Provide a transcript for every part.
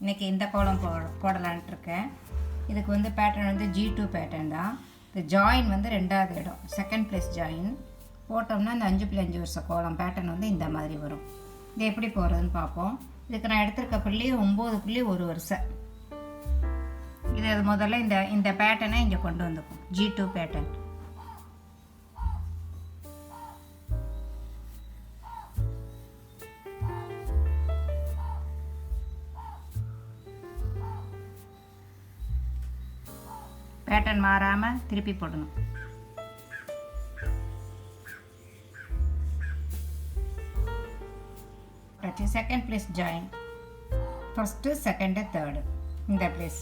இன்றைக்கி இந்த கோலம் போடலான்ட்டு இருக்கேன். இதுக்கு வந்து பேட்டர்ன் வந்து G2 பேட்டர்ன் தான். இந்த ஜாயின் வந்து 2வது இடம், செகண்ட் ப்ளேஸ் ஜாயின் போட்டோம்னா இந்த 5.5 வருஷ கோலம் பேட்டர்ன் வந்து இந்த மாதிரி வரும். இது எப்படி போகிறதுன்னு பார்ப்போம். இதுக்கு நான் எடுத்திருக்க புள்ளி 9.1 வருஷம். இது அது முதல்ல இந்த பேட்டர்னை இங்கே கொண்டு வந்துக்கும். G2 pattern. பேட்டர்ன் மாறாமல் திருப்பி போடணும். Second place join, first second third இந்த பிளேஸ்.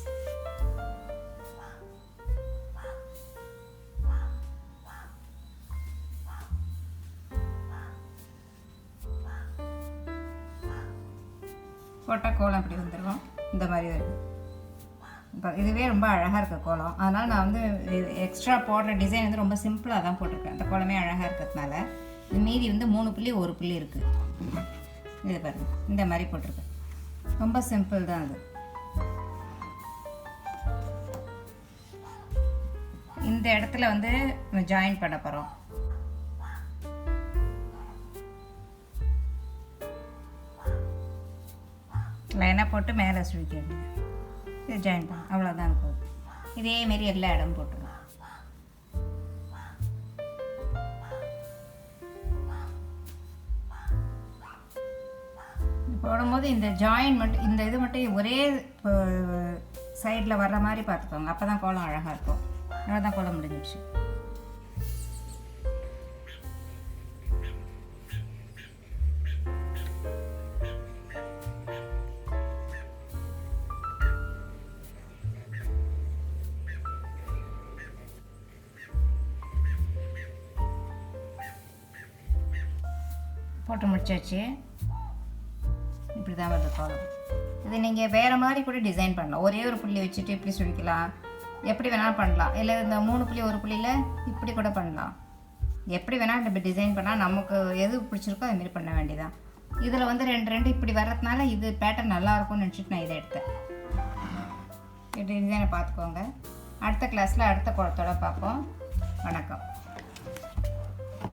போட்டால் கோலம் இப்படி வந்துடும். இந்த மாதிரி வருது. இப்போ இதுவே ரொம்ப அழகாக இருக்க கோலம். அதனால் நான் வந்து எக்ஸ்ட்ரா போடுற டிசைன் வந்து ரொம்ப சிம்பிளாக தான் போட்டிருக்கேன். அந்த கோலமே அழகாக இருக்கிறதுனால. இது மீதி வந்து 3 புள்ளி 1 புள்ளி இருக்குது. இது பாருங்கள், இந்த மாதிரி போட்டிருக்கேன். ரொம்ப சிம்பிள் தான் அது. இந்த இடத்துல வந்து ஜாயின் பண்ண போகிறோம். லைனாக போட்டு மேலே சுழிக்க வேண்டியது. இது ஜாயின் பண்ண அவ்வளோதான் போகுது. இதேமாரி எல்லா இடமும் போட்டுருவோம். போடும்போது இந்த ஜாயின் மட்டும், இந்த இது மட்டும் ஒரே சைடில் வர்ற மாதிரி பார்த்துக்கோங்க. அப்போ தான் கோலம் அழகாக இருக்கும். அவ்வளோதான், கோலம் முடிஞ்சிடுச்சு. போட்டு முடிச்சாச்சு. இப்படி தான் வருது கோலம். இது நீங்கள் வேறு மாதிரி கூட டிசைன் பண்ணலாம். ஒரே ஒரு புள்ளி வச்சுட்டு இப்படி சுழிக்கலாம், எப்படி வேணாலும் பண்ணலாம். இல்லை இந்த 3 புள்ளி 1 புள்ளியில் இப்படி கூட பண்ணலாம். எப்படி வேணாலும் இப்படி டிசைன் பண்ணால் நமக்கு எது பிடிச்சிருக்கோ அதுமாரி பண்ண வேண்டியதான். இதில் வந்து 2 இப்படி வர்றதுனால இது பேட்டர்ன் நல்லாயிருக்கும்னு நினச்சிட்டு நான் இதை எடுத்தேன். இப்படி டிசைனை பார்த்துக்கோங்க. அடுத்த கிளாஸில் அடுத்த கோலத்தோடு பார்ப்போம். வணக்கம்.